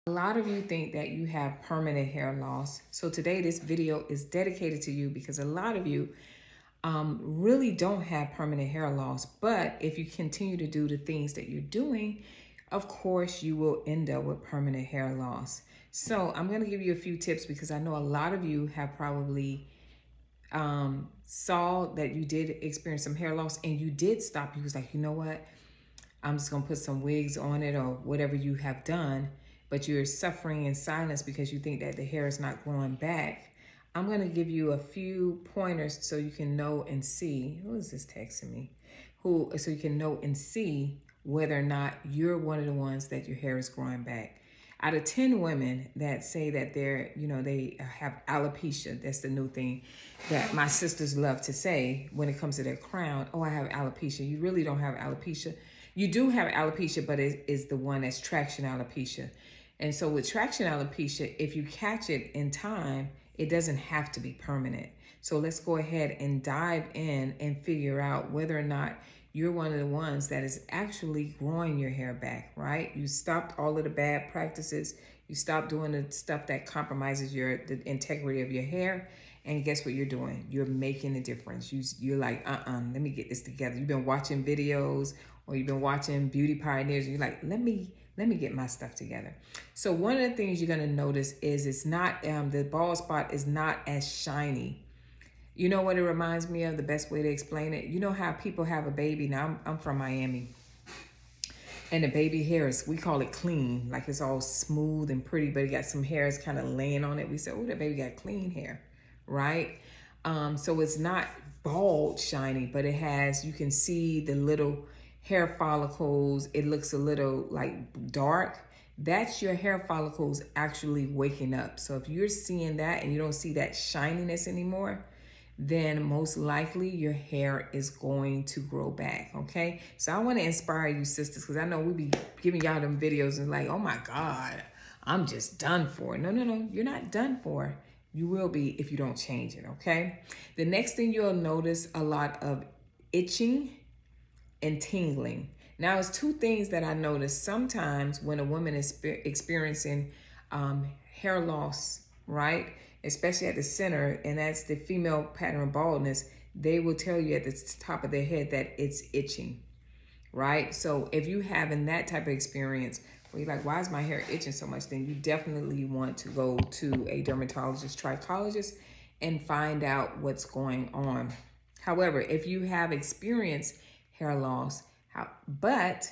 A lot of you think that you have permanent hair loss. So today this video is dedicated to you because a lot of you really don't have permanent hair loss. But if you continue to do the things that you're doing, of course, you will end up with permanent hair loss. So I'm going to give you a few tips because I know a lot of you have probably saw that you did experience some hair loss and you did stop. You was like, you know what? I'm just going to put some wigs on it or whatever you have done, but you're suffering in silence because you think that the hair is not growing back. I'm going to give you a few pointers so you can know and see. Who is this texting me? So you can know and see whether or not you're one of the ones that your hair is growing back. Out of 10 women that say that they have alopecia, that's the new thing that my sisters love to say when it comes to their crown. Oh, I have alopecia. You really don't have alopecia. You do have alopecia, but it is the one that's traction alopecia. And so with traction alopecia, if you catch it in time, it doesn't have to be permanent. So let's go ahead and dive in and figure out whether or not you're one of the ones that is actually growing your hair back, right? You stopped all of the bad practices. You stopped doing the stuff that compromises the integrity of your hair. And guess what you're doing? You're making a difference. You're like, let me get this together. You've been watching videos or you've been watching beauty pioneers and you're like, let me get my stuff together. So one of the things you're gonna notice is it's not, the bald spot is not as shiny. You know what it reminds me of? The best way to explain it? You know how people have a baby? Now, I'm from Miami. And the baby hair is, we call it clean. Like it's all smooth and pretty, but it got some hairs kind of laying on it. We say, oh, that baby got clean hair, right? So it's not bald shiny, but it has, you can see the little hair follicles. It looks a little like dark. That's your hair follicles actually waking up. So if you're seeing that and you don't see that shininess anymore, then most likely your hair is going to grow back, okay? So I want to inspire you sisters because I know we be giving y'all them videos and like, oh my God, I'm just done for. No, you're not done for. You will be if you don't change it, okay? The next thing you'll notice a lot of itching and tingling. Now, it's two things that I notice sometimes when a woman is experiencing hair loss, right? Especially at the center, and that's the female pattern baldness, they will tell you at the top of their head that it's itching, right? So if you having that type of experience where you're like, why is my hair itching so much? Then you definitely want to go to a dermatologist, trichologist, and find out what's going on. However, if you have experienced hair loss, but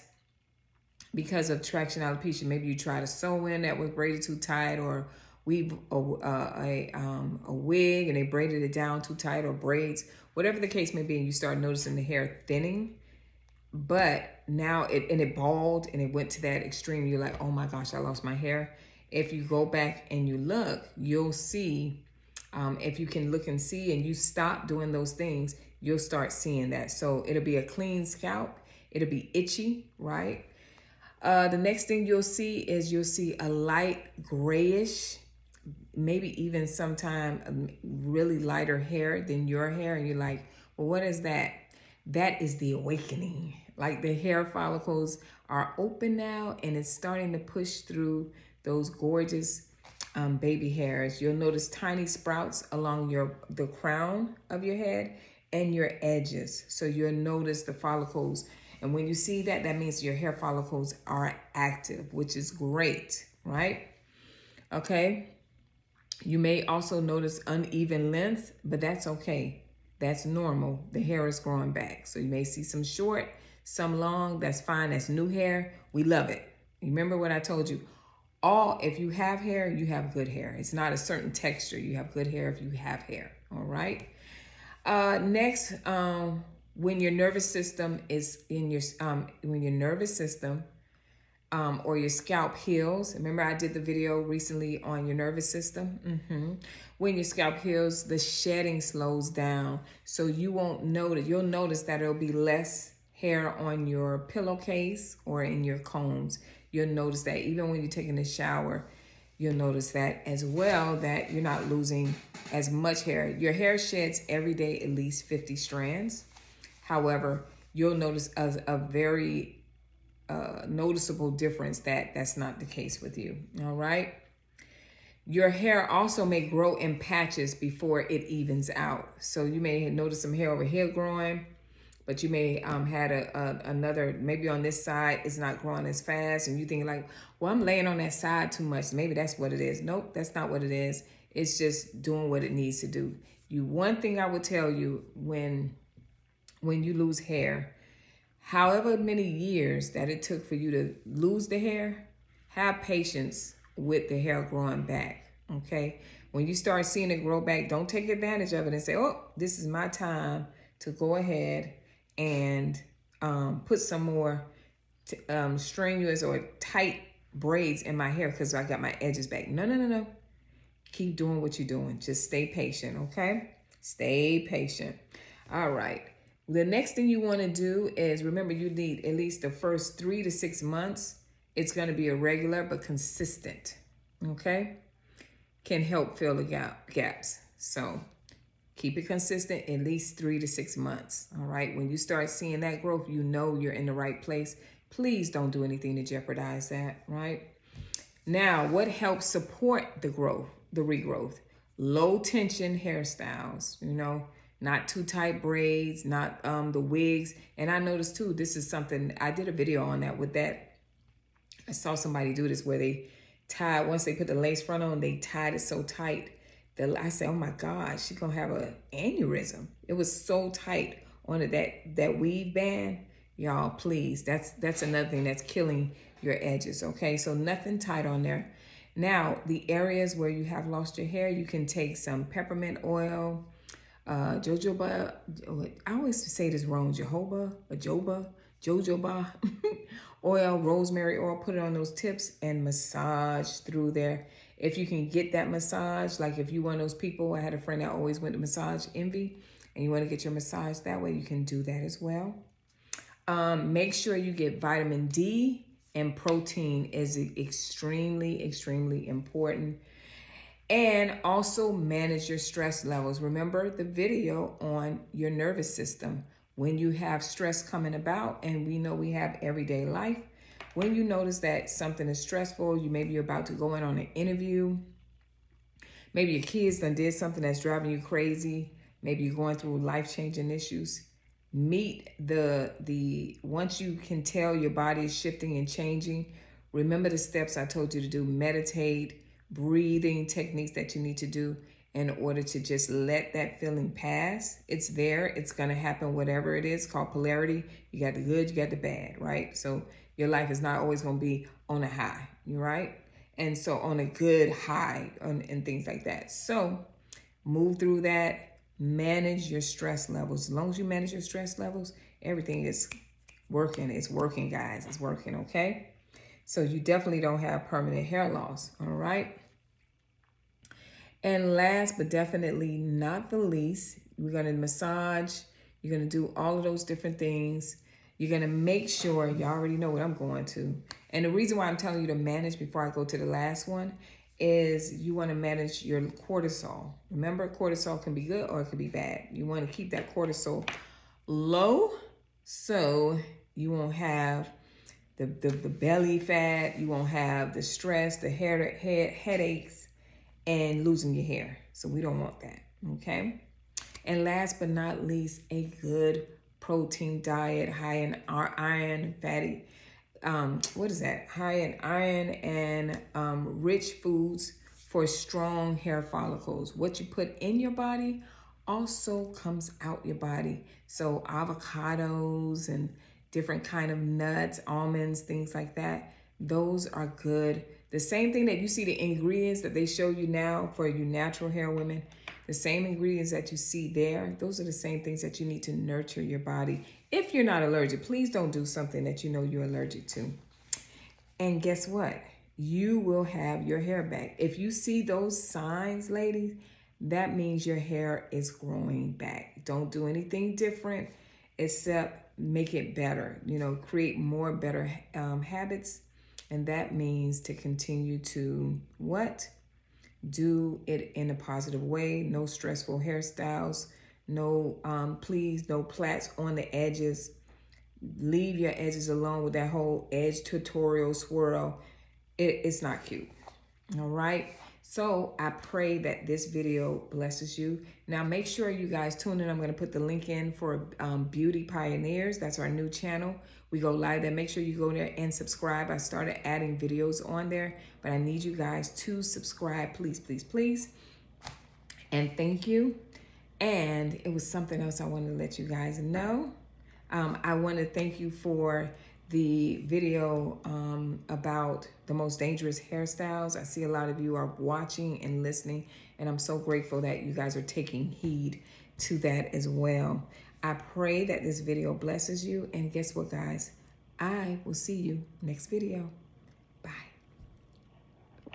because of traction alopecia, maybe you try to sew in that was braided too tight or weave a wig and they braided it down too tight or braids, whatever the case may be, and you start noticing the hair thinning, but now it bald and it went to that extreme. You're like, oh my gosh, I lost my hair. If you go back and you look, you'll see, if you can look and see and you stop doing those things, you'll start seeing that. So it'll be a clean scalp. It'll be itchy, right? The next thing you'll see is you'll see a light grayish, maybe even sometime really lighter hair than your hair. And you're like, well, what is that? That is the awakening. Like the hair follicles are open now and it's starting to push through those gorgeous baby hairs. You'll notice tiny sprouts along the crown of your head and your edges. So you'll notice the follicles. And when you see that, that means your hair follicles are active, which is great, right? Okay. You may also notice uneven length, but that's okay. That's normal. The hair is growing back. So you may see some short, some long. That's fine. That's new hair. We love it. Remember what I told you. If you have hair, you have good hair. It's not a certain texture. You have good hair if you have hair. All right. Next, when your nervous system is in your, when your nervous system or your scalp heals. Remember I did the video recently on your nervous system? When your scalp heals, the shedding slows down. So you won't notice, you'll notice that it'll be less hair on your pillowcase or in your combs. You'll notice that even when you're taking a shower, you'll notice that as well, that you're not losing as much hair. Your hair sheds every day at least 50 strands. However, you'll notice a very noticeable difference that that's not the case with you. All right. Your hair also may grow in patches before it evens out. So you may notice some hair over here growing, but you may had another, maybe on this side it's not growing as fast, and you think like, well, I'm laying on that side too much. Maybe that's what it is. Nope, that's not what it is. It's just doing what it needs to do. One thing I would tell you when you lose hair, however many years that it took for you to lose the hair, have patience with the hair growing back, okay? When you start seeing it grow back, don't take advantage of it and say, oh, this is my time to go ahead and put some more strenuous or tight braids in my hair because I got my edges back. No. Keep doing what you're doing. Just stay patient, okay? Stay patient. All right. The next thing you want to do is, remember, you need at least the first 3 to 6 months. It's going to be irregular but consistent, okay? Can help fill the gaps. So keep it consistent at least 3 to 6 months, all right? When you start seeing that growth, you know you're in the right place. Please don't do anything to jeopardize that, right? Now, what helps support the growth, the regrowth? Low tension hairstyles, not too tight braids, not the wigs. And I noticed too, this is something, I did a video on that with that. I saw somebody do this where they tied, once they put the lace front on, they tied it so tight that I said, oh my God, she's gonna have an aneurysm. It was so tight on that weave band. Y'all, please, that's another thing that's killing your edges, okay? So nothing tight on there. Now, the areas where you have lost your hair, you can take some peppermint oil, jojoba, I always say this wrong, jojoba oil, rosemary oil, put it on those tips and massage through there. If you can get that massage, like if you one of those people, I had a friend that always went to Massage Envy, and you want to get your massage that way, you can do that as well. Make sure you get vitamin D, and protein is extremely, extremely important. And also manage your stress levels. Remember the video on your nervous system. When you have stress coming about, and we know we have everyday life, when you notice that something is stressful, maybe you're about to go in on an interview, maybe your kids done did something that's driving you crazy, maybe you're going through life-changing issues, once you can tell your body is shifting and changing, remember the steps I told you to do. Meditate, breathing techniques that you need to do in order to just let that feeling pass. It's there. It's going to happen, whatever it is, called polarity. You got the good, you got the bad, right? So your life is not always going to be on a high, right? And so on a good high and things like that. So move through that. Manage your stress levels. As long as you manage your stress levels, everything is working. It's working, guys. It's working, okay? So you definitely don't have permanent hair loss, all right? And last but definitely not the least, we're going to massage. You're going to do all of those different things. You're going to make sure, you already know what I'm going to. And the reason why I'm telling you to manage before I go to the last one is you want to manage your cortisol. Remember, cortisol can be good or it can be bad. You want to keep that cortisol low so you won't have the belly fat, you won't have the stress, the headaches, and losing your hair. So we don't want that, okay? And last but not least, a good protein diet, high in iron, fatty, high in iron and rich foods for strong hair follicles. What you put in your body also comes out your body. So avocados and different kind of nuts, almonds, things like that, those are good. The same thing that you see the ingredients that they show you now for you natural hair women, the same ingredients that you see there, those are the same things that you need to nurture your body. If you're not allergic, please don't do something that you know you're allergic to. And guess what? You will have your hair back. If you see those signs, ladies, that means your hair is growing back. Don't do anything different except make it better. Create more better habits. And that means to continue to what? Do it in a positive way. No stressful hairstyles. No, please, no plaits on the edges. leave your edges alone with that whole edge tutorial swirl. It's not cute. All right. So I pray that this video blesses you. Now make sure you guys tune in. I'm going to put the link in for Beauty Pioneers. That's our new channel. We go live there. Make sure you go there and subscribe. I started adding videos on there, but I need you guys to subscribe. Please, please, please. And thank you. And it was something else I wanted to let you guys know. I want to thank you for the video about the most dangerous hairstyles. I see a lot of you are watching and listening, and I'm so grateful that you guys are taking heed to that as well. I pray that this video blesses you, and guess what, guys? I will see you next video.